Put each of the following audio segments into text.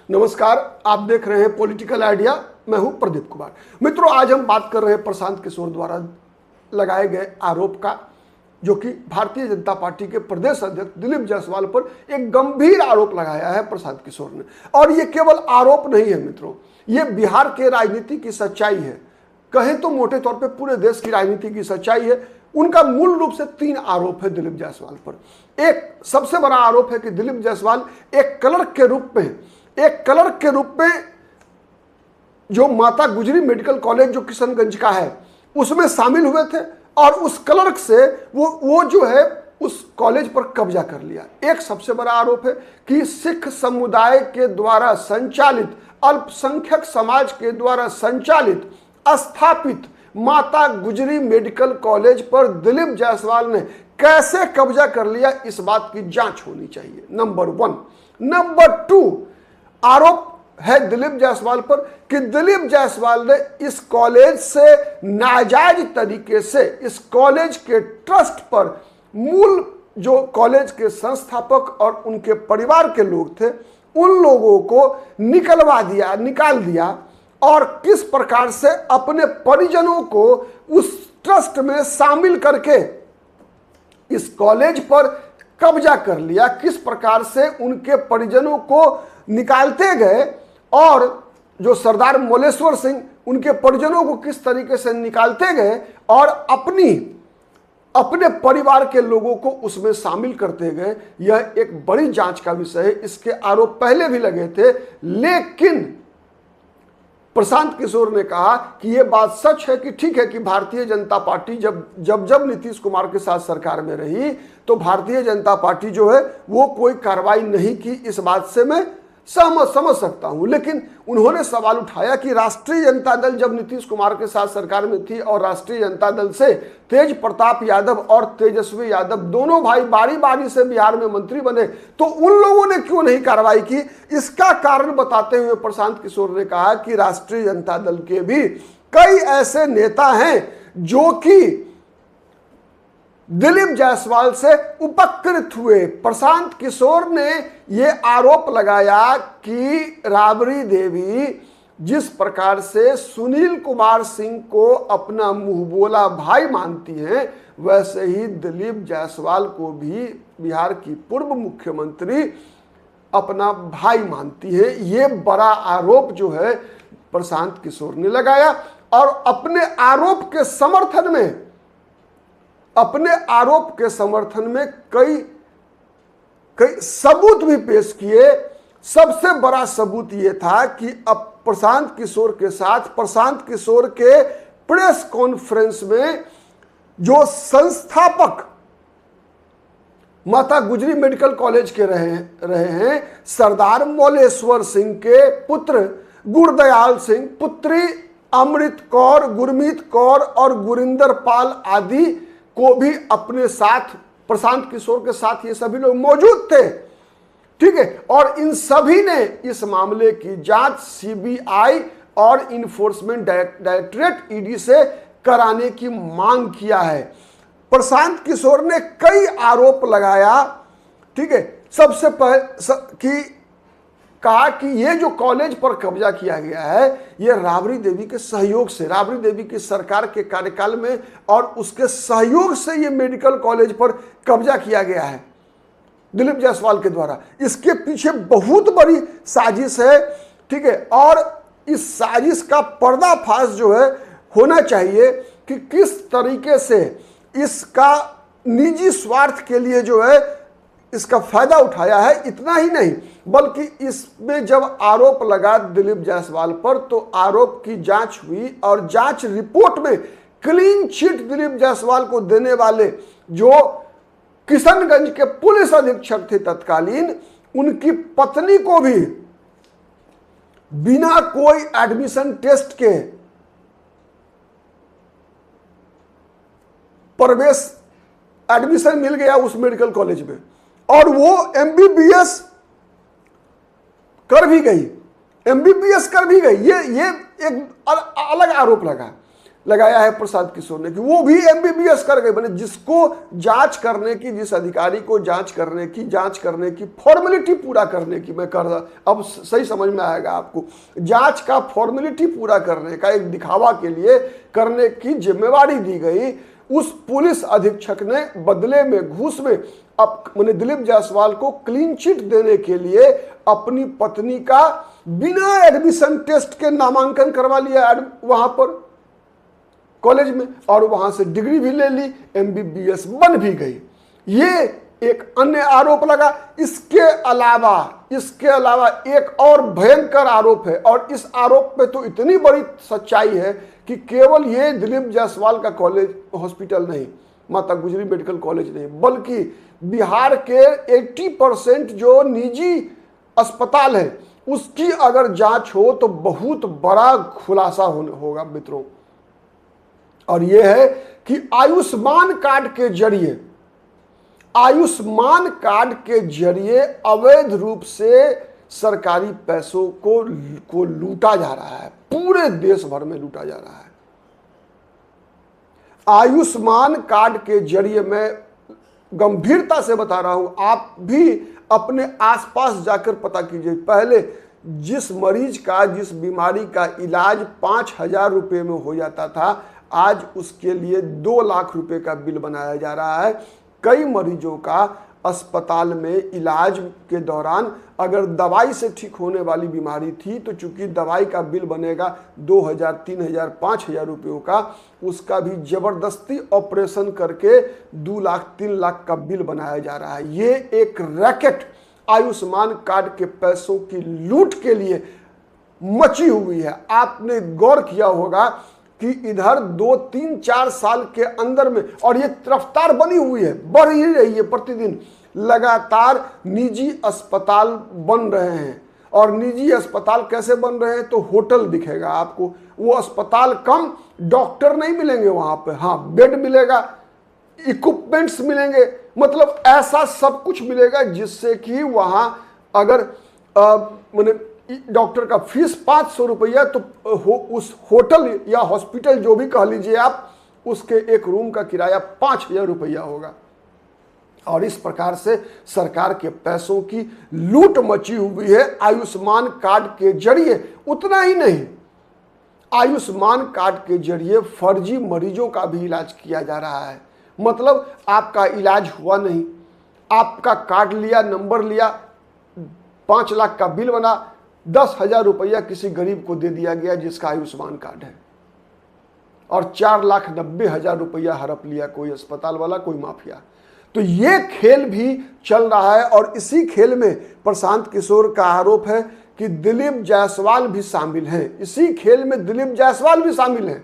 नमस्कार, आप देख रहे हैं पॉलिटिकल आइडिया। मैं हूं प्रदीप कुमार। मित्रों, आज हम बात कर रहे हैं प्रशांत किशोर द्वारा लगाए गए आरोप का, जो कि भारतीय जनता पार्टी के प्रदेश अध्यक्ष दिलीप जायसवाल पर एक गंभीर आरोप लगाया है प्रशांत किशोर ने। और ये केवल आरोप नहीं है मित्रों, ये बिहार के राजनीति की सच्चाई है। कहें तो मोटे तौर पे पूरे देश की राजनीति की सच्चाई है। उनका मूल रूप से 3 आरोप है दिलीप जायसवाल पर। एक सबसे बड़ा आरोप है कि दिलीप जायसवाल एक क्लर्क के रूप में जो माता गुजरी मेडिकल कॉलेज जो किशनगंज का है उसमें शामिल हुए थे और उस क्लर्क से वो जो है उस कॉलेज पर कब्जा कर लिया। एक सबसे बड़ा आरोप है कि सिख समुदाय के द्वारा संचालित, अल्पसंख्यक समाज के द्वारा संचालित स्थापित माता गुजरी मेडिकल कॉलेज पर दिलीप जायसवाल ने कैसे कब्जा कर लिया, इस बात की जांच होनी चाहिए। नंबर 1। नंबर 2 आरोप है दिलीप जायसवाल पर कि दिलीप जायसवाल ने इस कॉलेज से नाजायज तरीके से इस कॉलेज के ट्रस्ट पर मूल जो कॉलेज के संस्थापक और उनके परिवार के लोग थे उन लोगों को निकाल दिया और किस प्रकार से अपने परिजनों को उस ट्रस्ट में शामिल करके इस कॉलेज पर कब्जा कर लिया, किस प्रकार से उनके परिजनों को निकालते गए और जो सरदार मोलेश्वर सिंह उनके परिजनों को किस तरीके से निकालते गए और अपने परिवार के लोगों को उसमें शामिल करते गए। यह एक बड़ी जांच का विषय है। इसके आरोप पहले भी लगे थे, लेकिन प्रशांत किशोर ने कहा कि यह बात सच है कि ठीक है कि भारतीय जनता पार्टी जब नीतीश कुमार के साथ सरकार में रही तो भारतीय जनता पार्टी जो है वो कोई कार्रवाई नहीं की। इस बात से मैं समझ सकता हूं, लेकिन उन्होंने सवाल उठाया कि राष्ट्रीय जनता दल जब नीतीश कुमार के साथ सरकार में थी और राष्ट्रीय जनता दल से तेज प्रताप यादव और तेजस्वी यादव दोनों भाई बारी बारी से बिहार में मंत्री बने, तो उन लोगों ने क्यों नहीं कार्रवाई की। इसका कारण बताते हुए प्रशांत किशोर ने कहा कि राष्ट्रीय जनता दल के भी कई ऐसे नेता हैं जो कि दिलीप जायसवाल से उपकृत हुए। प्रशांत किशोर ने यह आरोप लगाया कि राबड़ी देवी जिस प्रकार से सुनील कुमार सिंह को अपना मुंहबोला भाई मानती हैं, वैसे ही दिलीप जायसवाल को भी बिहार की पूर्व मुख्यमंत्री अपना भाई मानती है। ये बड़ा आरोप जो है प्रशांत किशोर ने लगाया और अपने आरोप के समर्थन में कई सबूत भी पेश किए। सबसे बड़ा सबूत यह था कि अब प्रशांत किशोर के प्रेस कॉन्फ्रेंस में जो संस्थापक माता गुजरी मेडिकल कॉलेज के रहे हैं, सरदार मोलेश्वर सिंह के पुत्र गुरदयाल सिंह, पुत्री अमृत कौर, गुरमीत कौर और गुरिंदर पाल आदि को भी अपने साथ, प्रशांत किशोर के साथ ये सभी लोग मौजूद थे, ठीक है। और इन सभी ने इस मामले की जांच सीबीआई और इन्फोर्समेंट डायरेक्टरेट ईडी से कराने की मांग किया है। प्रशांत किशोर ने कई आरोप लगाया, ठीक है। सबसे पहले कहा कि ये जो कॉलेज पर कब्जा किया गया है ये राबड़ी देवी के सहयोग से, राबड़ी देवी की सरकार के कार्यकाल में और उसके सहयोग से ये मेडिकल कॉलेज पर कब्जा किया गया है दिलीप जायसवाल के द्वारा। इसके पीछे बहुत बड़ी साजिश है, ठीक है। और इस साजिश का पर्दाफाश जो है होना चाहिए कि किस तरीके से इसका निजी स्वार्थ के लिए जो है इसका फायदा उठाया है। इतना ही नहीं बल्कि इसमें जब आरोप लगा दिलीप जायसवाल पर तो आरोप की जांच हुई और जांच रिपोर्ट में क्लीन चिट दिलीप जायसवाल को देने वाले जो किशनगंज के पुलिस अधीक्षक थे तत्कालीन, उनकी पत्नी को भी बिना कोई एडमिशन टेस्ट के एडमिशन मिल गया उस मेडिकल कॉलेज में और वो एमबीबीएस कर भी गई। ये एक अलग आरोप लगा। लगाया है प्रशांत किशोर ने कि वो भी एमबीबीएस कर गए। मैंने जिसको जांच करने की, जिस अधिकारी को जांच करने की फॉर्मेलिटी पूरा करने की, मैं कर रहा, अब सही समझ में आएगा आपको, जांच का फॉर्मेलिटी पूरा करने का, एक दिखावा के लिए करने की जिम्मेवारी दी गई, उस पुलिस अधीक्षक ने बदले में घूस में मैंने दिलीप जायसवाल को क्लीन चिट देने के लिए अपनी पत्नी का बिना एडमिशन टेस्ट के नामांकन करवा लिया वहां पर कॉलेज में, और वहां से डिग्री भी ले ली, एमबीबीएस बन भी गई। ये एक अन्य आरोप लगा। इसके अलावा एक और भयंकर आरोप है, और इस आरोप पे तो इतनी बड़ी सच्चाई है कि केवल ये दिलीप जायसवाल का कॉलेज हॉस्पिटल नहीं, माता गुजरी मेडिकल कॉलेज नहीं, बल्कि बिहार के 80% जो निजी अस्पताल है उसकी अगर जांच हो तो बहुत बड़ा खुलासा होगा मित्रों। और यह है कि आयुष्मान कार्ड के जरिए अवैध रूप से सरकारी पैसों को लूटा जा रहा है, पूरे देश भर में लूटा जा रहा है। आयुष्मान कार्ड के जरिए, मैं गंभीरता से बता रहा हूं, आप भी अपने आसपास जाकर पता कीजिए। पहले जिस मरीज का, जिस बीमारी का इलाज 5,000 रुपये में हो जाता था, आज उसके लिए 2 लाख रुपए का बिल बनाया जा रहा है। कई मरीजों का अस्पताल में इलाज के दौरान अगर दवाई से ठीक होने वाली बीमारी थी तो चूंकि दवाई का बिल बनेगा 2,000, 3,000, 5,000 रुपयों का, उसका भी जबरदस्ती ऑपरेशन करके 2 लाख, 3 लाख का बिल बनाया जा रहा है। ये एक रैकेट आयुष्मान कार्ड के पैसों की लूट के लिए मची हुई है। आपने गौर किया होगा कि इधर 2, 3, 4 साल के अंदर में, और ये रफ्तार बनी हुई है, बढ़ ही रही है, प्रतिदिन लगातार निजी अस्पताल बन रहे हैं। और निजी अस्पताल कैसे बन रहे हैं? तो होटल दिखेगा आपको, वो अस्पताल कम, डॉक्टर नहीं मिलेंगे वहां पे, हाँ बेड मिलेगा, इक्विपमेंट्स मिलेंगे, मतलब ऐसा सब कुछ मिलेगा जिससे कि वहां अगर मैंने डॉक्टर का फीस 500 रुपया तो उस होटल या हॉस्पिटल जो भी कह लीजिए आप, उसके एक रूम का किराया 5,000 रुपया होगा। और इस प्रकार से सरकार के पैसों की लूट मची हुई है आयुष्मान कार्ड के जरिए। उतना ही नहीं, आयुष्मान कार्ड के जरिए फर्जी मरीजों का भी इलाज किया जा रहा है। मतलब आपका इलाज हुआ नहीं, आपका कार्ड लिया, नंबर लिया, 5 लाख का बिल बना, 10,000 रुपया किसी गरीब को दे दिया गया जिसका आयुष्मान कार्ड है, और 4,90,000 रुपया हड़प लिया कोई अस्पताल वाला, कोई माफिया। तो ये खेल भी चल रहा है, और इसी खेल में प्रशांत किशोर का आरोप है कि दिलीप जायसवाल भी शामिल हैं। इसी खेल में दिलीप जायसवाल भी शामिल हैं।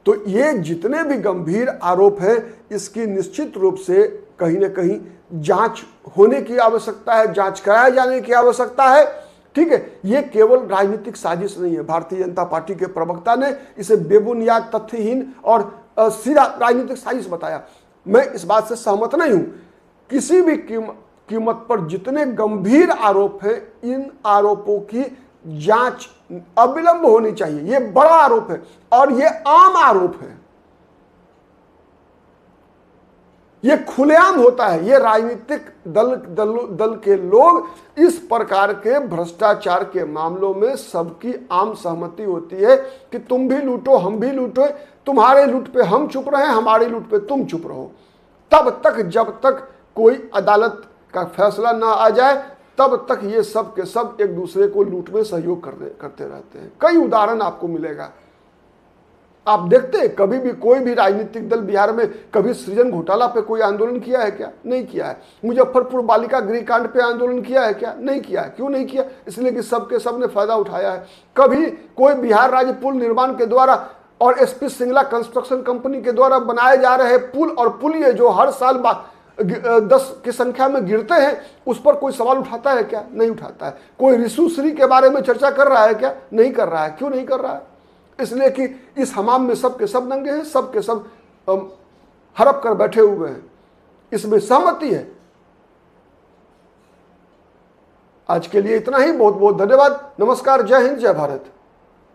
तो ये जितने भी गंभीर आरोप हैं, इसकी निश्चित रूप से कहीं ना कहीं जांच होने की आवश्यकता है, जांच कराए जाने की आवश्यकता है। ठीक है, ये केवल राजनीतिक साजिश नहीं है। भारतीय जनता पार्टी के प्रवक्ता ने इसे बेबुनियाद, तथ्यहीन और सीधा राजनीतिक साजिश बताया। मैं इस बात से सहमत नहीं हूं। किसी भी कीमत पर जितने गंभीर आरोप हैं, इन आरोपों की जांच अविलंब होनी चाहिए। ये बड़ा आरोप है और ये आम आरोप है, ये खुलेआम होता है। ये राजनीतिक दल के लोग इस प्रकार के भ्रष्टाचार के मामलों में सबकी आम सहमति होती है कि तुम भी लूटो, हम भी लूटो, तुम्हारे लूट पे हम चुप रहे, हमारे लूट पे तुम चुप रहो। तब तक, जब तक कोई अदालत का फैसला ना आ जाए, तब तक ये सब के सब एक दूसरे को लूट में सहयोग करते रहते हैं। कई उदाहरण आपको मिलेगा। आप देखते हैं, कभी भी कोई भी राजनीतिक दल बिहार में कभी सृजन घोटाला पे कोई आंदोलन किया है क्या? नहीं किया है। मुजफ्फरपुर बालिका गृह कांड पे आंदोलन किया है क्या? नहीं किया है। क्यों नहीं किया? इसलिए कि सबके सब ने फायदा उठाया है। कभी कोई बिहार राज्य पुल निर्माण के द्वारा और एसपी सिंगला कंस्ट्रक्शन कंपनी के द्वारा बनाए जा रहे पुल और पुलिये जो हर साल 10 की संख्या में गिरते हैं, उस पर कोई सवाल उठाता है क्या? नहीं उठाता है। कोई रिशु श्री के बारे में चर्चा कर रहा है क्या? नहीं कर रहा है। क्यों नहीं कर रहा है? इसलिए कि इस हमाम में सब के सब नंगे हैं, सब के सब हड़प कर बैठे हुए हैं। इसमें सहमति है। आज के लिए इतना ही। बहुत बहुत धन्यवाद। नमस्कार। जय हिंद, जय भारत।